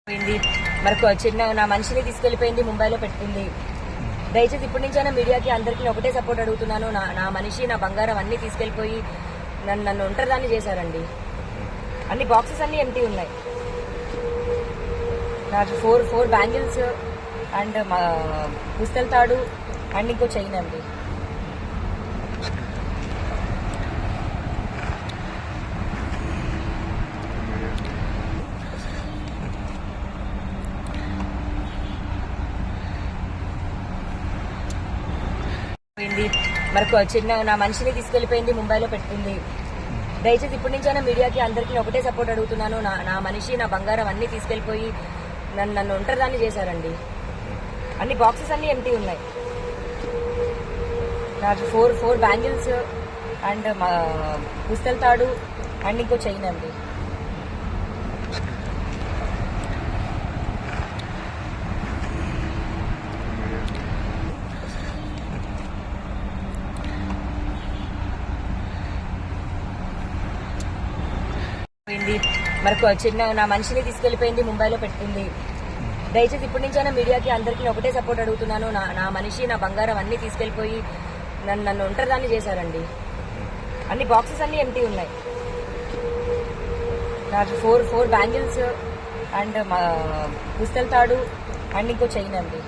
పోయింది. మరి చిన్న నా మనిషిని తీసుకెళ్లిపోయింది, ముంబైలో పెట్టింది. దయచేసి ఇప్పటి నుంచైనా మీడియాకి అందరికీ ఒకటే సపోర్ట్ అడుగుతున్నాను. నా మనిషి, నా బంగారం అన్ని తీసుకెళ్లిపోయి నన్ను ఒంటరిదాన్ని చేశారండి. అన్ని బాక్సెస్ అన్ని ఎంటీ ఉన్నాయి. నాకు ఫోర్ బ్యాంగిల్స్ అండ్ పుస్తల తాడు అండ్ ఇంకో చైన్ అండి. పోయింది. మరి చిన్న నా మనిషిని తీసుకెళ్లిపోయింది, ముంబైలో పెట్టింది. దయచేసి ఇప్పటి నుంచైనా మీడియాకి అందరికీ ఒకటే సపోర్ట్ అడుగుతున్నాను. నా మనిషి, నా బంగారం అన్ని తీసుకెళ్లిపోయి నన్ను ఒంటరిదాన్ని చేశారండి. అన్ని బాక్సెస్ అన్ని ఎంటీ ఉన్నాయి. నాకు ఫోర్ బ్యాంగిల్స్ అండ్ పుస్తల తాడు అండ్ ఇంకో చైన్ అండి. పోయింది. మరి చిన్న నా మనిషిని తీసుకెళ్లిపోయింది, ముంబైలో పెట్టింది. దయచేసి ఇప్పటి నుంచైనా మీడియాకి అందరికీ ఒకటే సపోర్ట్ అడుగుతున్నాను. నా మనిషి, నా బంగారం అన్ని తీసుకెళ్లిపోయి నన్ను ఒంటరిదాన్ని చేశారండి. అన్ని బాక్సెస్ అన్ని ఎంటీ ఉన్నాయి. నాకు ఫోర్ బ్యాంగిల్స్ అండ్ పుస్తల తాడు అండ్ ఇంకో చైన్ అండి.